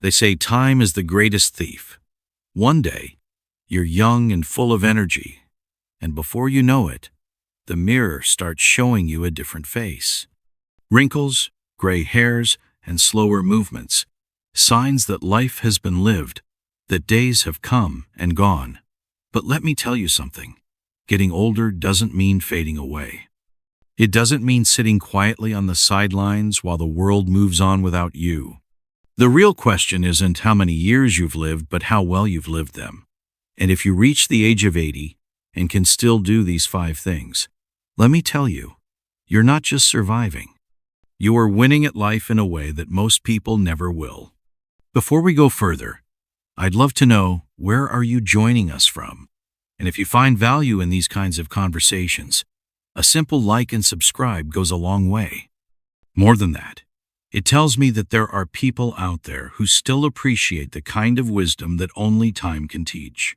They say time is the greatest thief. One day, you're young and full of energy, and before you know it, the mirror starts showing you a different face. Wrinkles, gray hairs, and slower movements, signs that life has been lived, that days have come and gone. But let me tell you something. Getting older doesn't mean fading away. It doesn't mean sitting quietly on the sidelines while the world moves on without you. The real question isn't how many years you've lived, but how well you've lived them. And if you reach the age of 80 and can still do these 5 things, let me tell you, you're not just surviving. You are winning at life in a way that most people never will. Before we go further, I'd love to know, where are you joining us from? And if you find value in these kinds of conversations, a simple like and subscribe goes a long way. More than that, it tells me that there are people out there who still appreciate the kind of wisdom that only time can teach.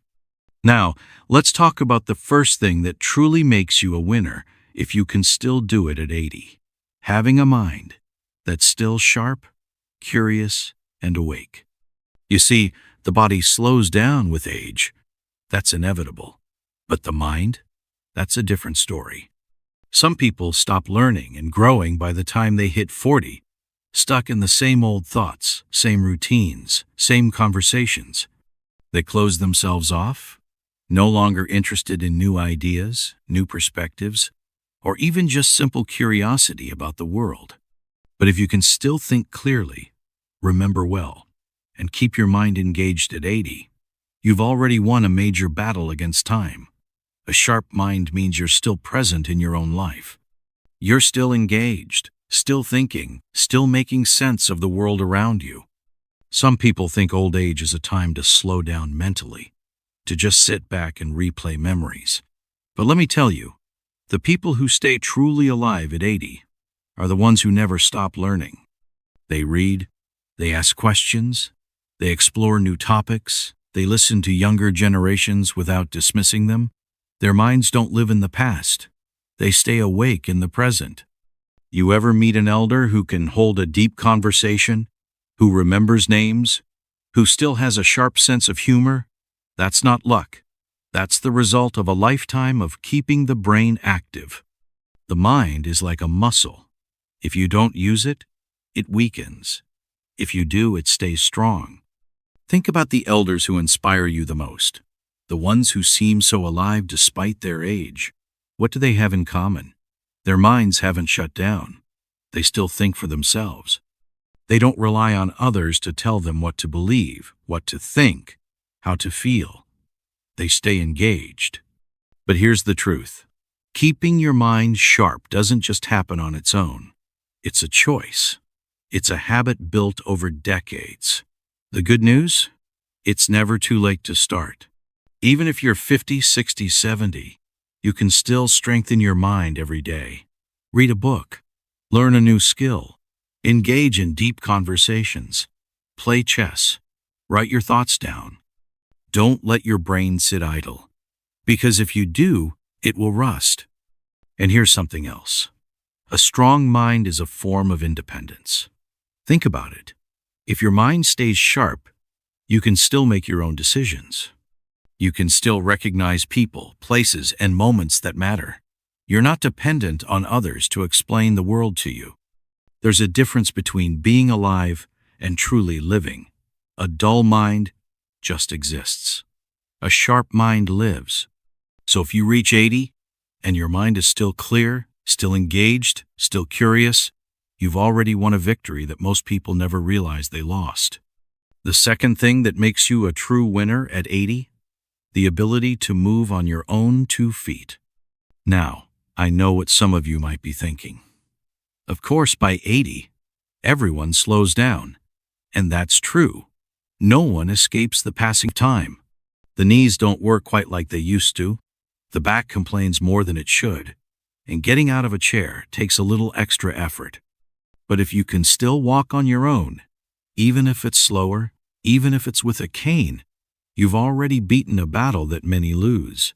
Now, let's talk about the first thing that truly makes you a winner if you can still do it at 80. Having a mind that's still sharp, curious, and awake. You see, the body slows down with age. That's inevitable. But the mind? That's a different story. Some people stop learning and growing by the time they hit 40, stuck in the same old thoughts, same routines, same conversations. They close themselves off, no longer interested in new ideas, new perspectives, or even just simple curiosity about the world. But if you can still think clearly, remember well, and keep your mind engaged at 80, you've already won a major battle against time. A sharp mind means you're still present in your own life. You're still engaged, still thinking, still making sense of the world around you. Some people think old age is a time to slow down mentally, to just sit back and replay memories. But let me tell you, the people who stay truly alive at 80 are the ones who never stop learning. They read, they ask questions, they explore new topics, they listen to younger generations without dismissing them. Their minds don't live in the past. They stay awake in the present. You ever meet an elder who can hold a deep conversation, who remembers names, who still has a sharp sense of humor? That's not luck. That's the result of a lifetime of keeping the brain active. The mind is like a muscle. If you don't use it, it weakens. If you do, it stays strong. Think about the elders who inspire you the most. The ones who seem so alive despite their age. What do they have in common? Their minds haven't shut down. They still think for themselves. They don't rely on others to tell them what to believe, what to think, how to feel. They stay engaged. But here's the truth. Keeping your mind sharp doesn't just happen on its own. It's a choice. It's a habit built over decades. The good news? It's never too late to start. Even if you're 50, 60, 70, you can still strengthen your mind every day. Read a book, learn a new skill, engage in deep conversations, play chess, write your thoughts down. Don't let your brain sit idle, because if you do, it will rust. And here's something else. A strong mind is a form of independence. Think about it. If your mind stays sharp, you can still make your own decisions. You can still recognize people, places, and moments that matter. You're not dependent on others to explain the world to you. There's a difference between being alive and truly living. A dull mind just exists. A sharp mind lives. So if you reach 80 and your mind is still clear, still engaged, still curious, you've already won a victory that most people never realize they lost. The second thing that makes you a true winner at 80? The ability to move on your own 2 feet. Now, I know what some of you might be thinking. Of course, by 80, everyone slows down. And that's true. No one escapes the passing time. The knees don't work quite like they used to. The back complains more than it should. And getting out of a chair takes a little extra effort. But if you can still walk on your own, even if it's slower, even if it's with a cane, you've already beaten a battle that many lose.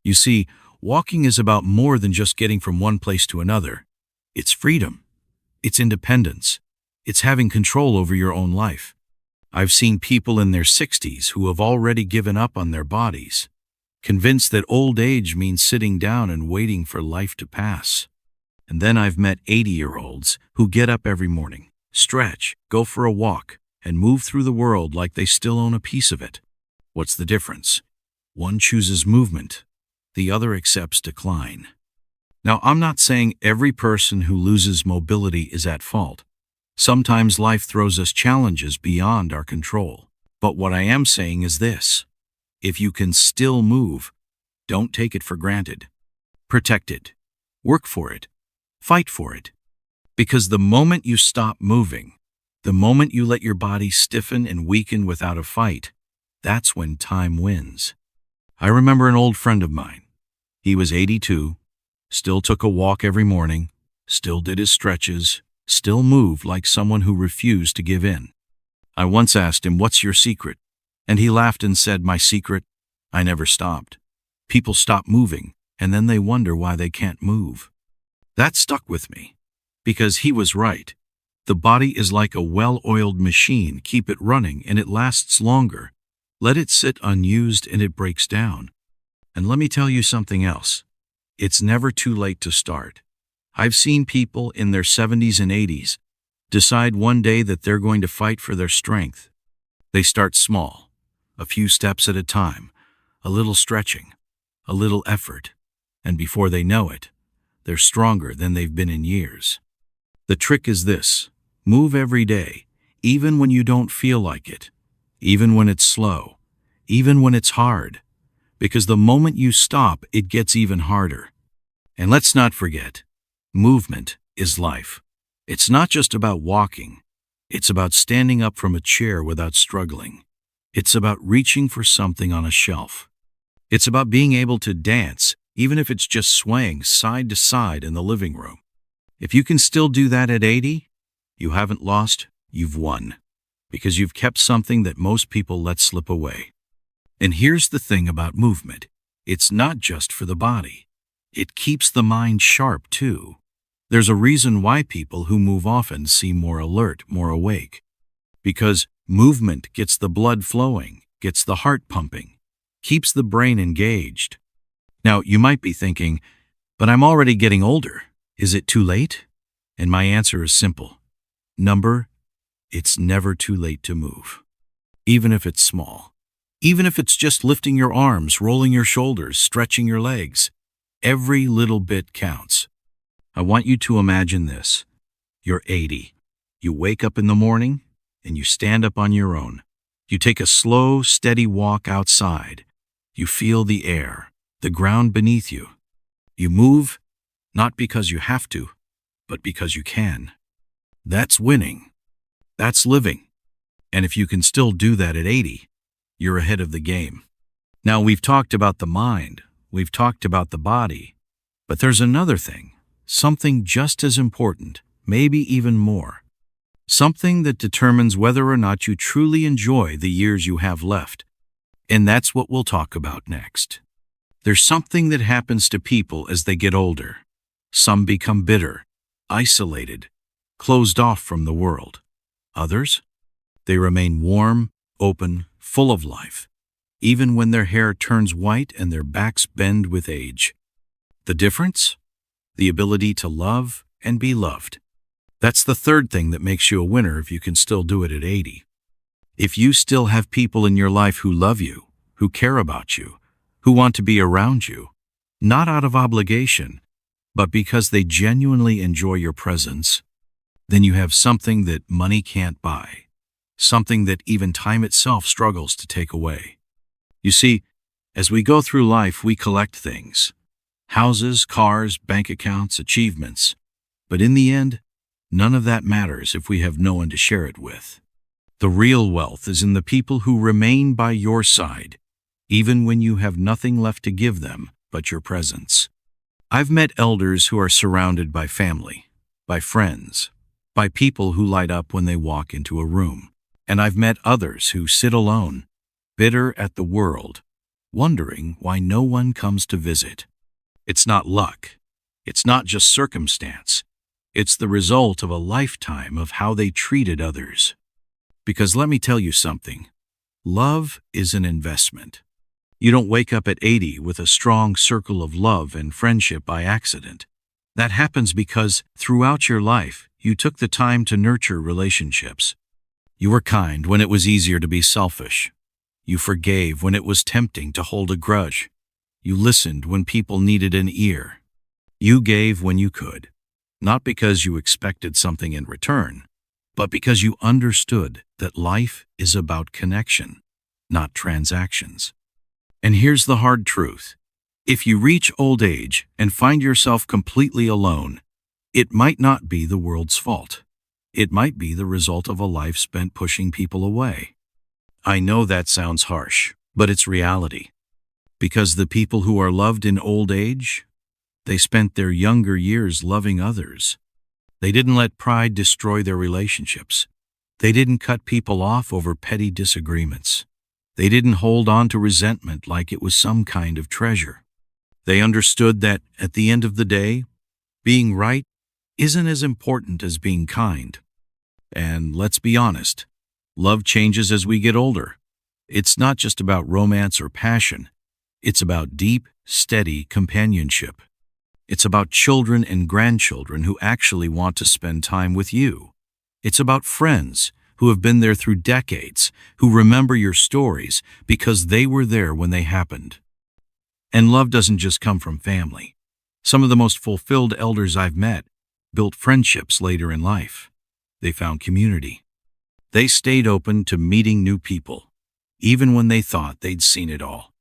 You see, walking is about more than just getting from one place to another. It's freedom. It's independence. It's having control over your own life. I've seen people in their 60s who have already given up on their bodies, convinced that old age means sitting down and waiting for life to pass. And then I've met 80-year-olds who get up every morning, stretch, go for a walk, and move through the world like they still own a piece of it. What's the difference? One chooses movement, the other accepts decline. Now, I'm not saying every person who loses mobility is at fault. Sometimes life throws us challenges beyond our control. But what I am saying is this: if you can still move, don't take it for granted. Protect it. Work for it. Fight for it. Because the moment you stop moving, the moment you let your body stiffen and weaken without a fight, that's when time wins. I remember an old friend of mine. He was 82, still took a walk every morning, still did his stretches, still moved like someone who refused to give in. I once asked him, "What's your secret?" And he laughed and said, "My secret? I never stopped. People stop moving, and then they wonder why they can't move." That stuck with me, because he was right. The body is like a well-oiled machine. Keep it running and it lasts longer. Let it sit unused and it breaks down. And let me tell you something else. It's never too late to start. I've seen people in their 70s and 80s decide one day that they're going to fight for their strength. They start small, a few steps at a time, a little stretching, a little effort, and before they know it, they're stronger than they've been in years. The trick is this: move every day, even when you don't feel like it, even when it's slow, even when it's hard, because the moment you stop, it gets even harder. And let's not forget, movement is life. It's not just about walking. It's about standing up from a chair without struggling. It's about reaching for something on a shelf. It's about being able to dance, even if it's just swaying side to side in the living room. If you can still do that at 80, you haven't lost, you've won, because you've kept something that most people let slip away. And here's the thing about movement: it's not just for the body. It keeps the mind sharp, too. There's a reason why people who move often seem more alert, more awake. Because movement gets the blood flowing, gets the heart pumping, keeps the brain engaged. Now, you might be thinking, but I'm already getting older. Is it too late? And my answer is simple. It's never too late to move. Even if it's small. Even if it's just lifting your arms, rolling your shoulders, stretching your legs. Every little bit counts. I want you to imagine this. You're 80. You wake up in the morning and you stand up on your own. You take a slow, steady walk outside. You feel the air, the ground beneath you. You move, not because you have to, but because you can. That's winning. That's living. And if you can still do that at 80, you're ahead of the game. Now, we've talked about the mind. We've talked about the body. But there's another thing, something just as important, maybe even more. Something that determines whether or not you truly enjoy the years you have left. And that's what we'll talk about next. There's something that happens to people as they get older. Some become bitter, isolated, closed off from the world. Others? They remain warm, open, full of life, even when their hair turns white and their backs bend with age. The difference? The ability to love and be loved. That's the third thing that makes you a winner if you can still do it at 80. If you still have people in your life who love you, who care about you, who want to be around you, not out of obligation, but because they genuinely enjoy your presence, then you have something that money can't buy, something that even time itself struggles to take away. You see, as we go through life, we collect things: houses, cars, bank accounts, achievements. But in the end, none of that matters if we have no one to share it with. The real wealth is in the people who remain by your side, even when you have nothing left to give them but your presence. I've met elders who are surrounded by family, by friends, by people who light up when they walk into a room. And I've met others who sit alone, bitter at the world, wondering why no one comes to visit. It's not luck. It's not just circumstance. It's the result of a lifetime of how they treated others. Because let me tell you something. Love is an investment. You don't wake up at 80 with a strong circle of love and friendship by accident. That happens because throughout your life, you took the time to nurture relationships. You were kind when it was easier to be selfish. You forgave when it was tempting to hold a grudge. You listened when people needed an ear. You gave when you could, not because you expected something in return, but because you understood that life is about connection, not transactions. And here's the hard truth. If you reach old age and find yourself completely alone, it might not be the world's fault. It might be the result of a life spent pushing people away. I know that sounds harsh, but it's reality. Because the people who are loved in old age, they spent their younger years loving others. They didn't let pride destroy their relationships. They didn't cut people off over petty disagreements. They didn't hold on to resentment like it was some kind of treasure. They understood that, at the end of the day, being right isn't as important as being kind. And let's be honest, love changes as we get older. It's not just about romance or passion. It's about deep, steady companionship. It's about children and grandchildren who actually want to spend time with you. It's about friends who have been there through decades, who remember your stories because they were there when they happened. And love doesn't just come from family. Some of the most fulfilled elders I've met built friendships later in life. They found community. They stayed open to meeting new people, even when they thought they'd seen it all.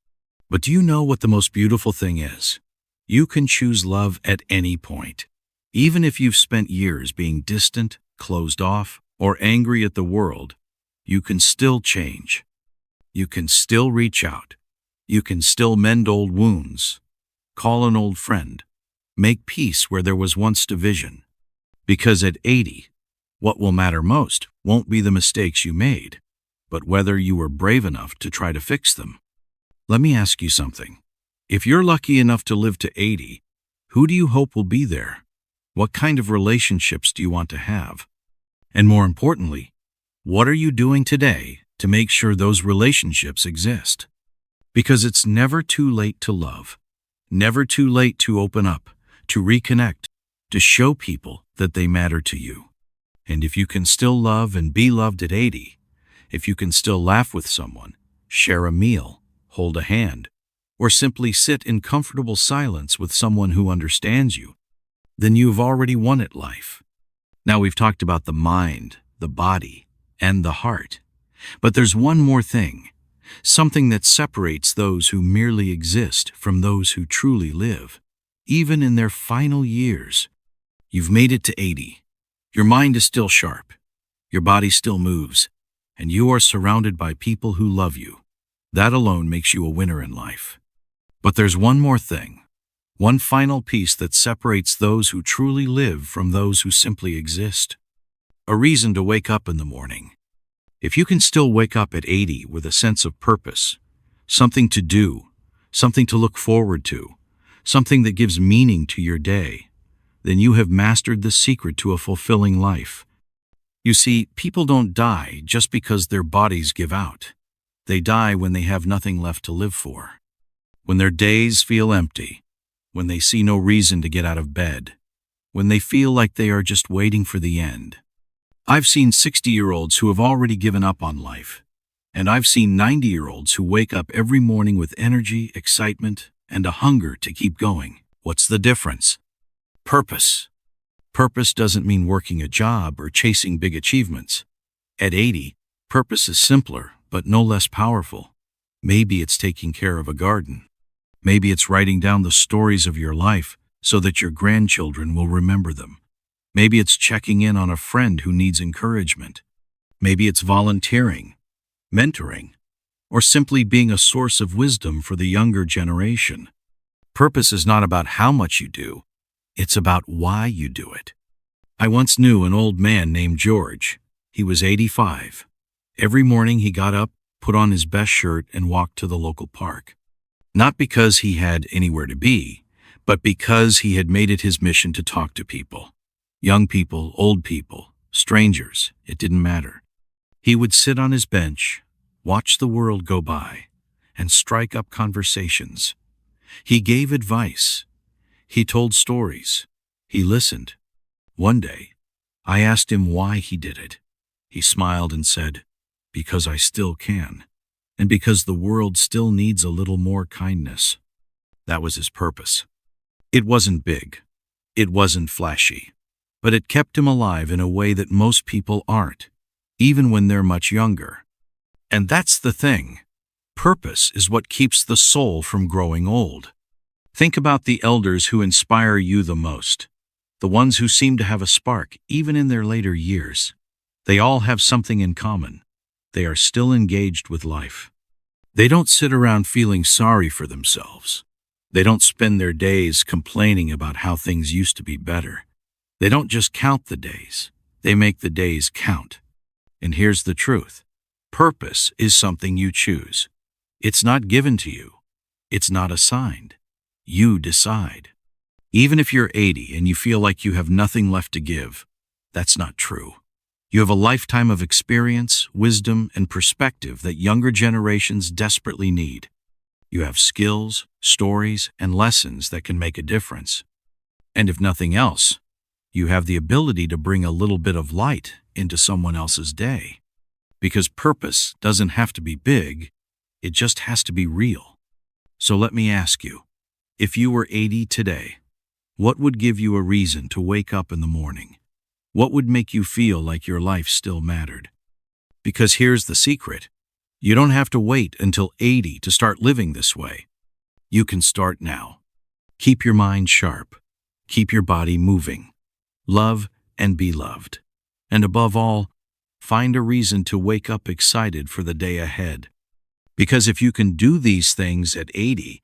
But do you know what the most beautiful thing is? You can choose love at any point. Even if you've spent years being distant, closed off, or angry at the world, you can still change. You can still reach out. You can still mend old wounds, call an old friend, make peace where there was once division. Because at 80, what will matter most won't be the mistakes you made, but whether you were brave enough to try to fix them. Let me ask you something. If you're lucky enough to live to 80, who do you hope will be there? What kind of relationships do you want to have? And more importantly, what are you doing today to make sure those relationships exist? Because it's never too late to love, never too late to open up, to reconnect, to show people that they matter to you. And if you can still love and be loved at 80, if you can still laugh with someone, share a meal, hold a hand, or simply sit in comfortable silence with someone who understands you, then you've already won at life. Now we've talked about the mind, the body, and the heart. But there's one more thing, something that separates those who merely exist from those who truly live, even in their final years. You've made it to 80. Your mind is still sharp. Your body still moves. And you are surrounded by people who love you. That alone makes you a winner in life. But there's one more thing. One final piece that separates those who truly live from those who simply exist. A reason to wake up in the morning. If you can still wake up at 80 with a sense of purpose, something to do, something to look forward to, something that gives meaning to your day, then you have mastered the secret to a fulfilling life. You see, people don't die just because their bodies give out. They die when they have nothing left to live for. When their days feel empty, when they see no reason to get out of bed, when they feel like they are just waiting for the end. I've seen 60-year-olds who have already given up on life, and I've seen 90-year-olds who wake up every morning with energy, excitement, and a hunger to keep going. What's the difference? Purpose. Purpose doesn't mean working a job or chasing big achievements. At 80, purpose is simpler, but no less powerful. Maybe it's taking care of a garden. Maybe it's writing down the stories of your life so that your grandchildren will remember them. Maybe it's checking in on a friend who needs encouragement. Maybe it's volunteering, mentoring, or simply being a source of wisdom for the younger generation. Purpose is not about how much you do. It's about why you do it. I once knew an old man named George. He was 85. Every morning he got up, put on his best shirt, and walked to the local park. Not because he had anywhere to be, but because he had made it his mission to talk to people. Young people, old people, strangers, it didn't matter. He would sit on his bench, watch the world go by, and strike up conversations. He gave advice. He told stories. He listened. One day, I asked him why he did it. He smiled and said, "Because I still can, and because the world still needs a little more kindness." That was his purpose. It wasn't big. It wasn't flashy. But it kept him alive in a way that most people aren't, even when they're much younger. And that's the thing. Purpose is what keeps the soul from growing old. Think about the elders who inspire you the most, the ones who seem to have a spark even in their later years. They all have something in common. They are still engaged with life. They don't sit around feeling sorry for themselves. They don't spend their days complaining about how things used to be better. They don't just count the days. They make the days count. And here's the truth. Purpose is something you choose. It's not given to you. It's not assigned. You decide. Even if you're 80 and you feel like you have nothing left to give, that's not true. You have a lifetime of experience, wisdom, and perspective that younger generations desperately need. You have skills, stories, and lessons that can make a difference. And if nothing else, you have the ability to bring a little bit of light into someone else's day. Because purpose doesn't have to be big, it just has to be real. So let me ask you, if you were 80 today, what would give you a reason to wake up in the morning? What would make you feel like your life still mattered? Because here's the secret. You don't have to wait until 80 to start living this way. You can start now. Keep your mind sharp. Keep your body moving. Love and be loved. And above all, find a reason to wake up excited for the day ahead. Because if you can do these things at 80,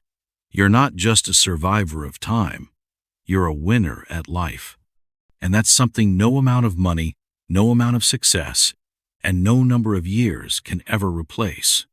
you're not just a survivor of time. You're a winner at life. And that's something no amount of money, no amount of success, and no number of years can ever replace.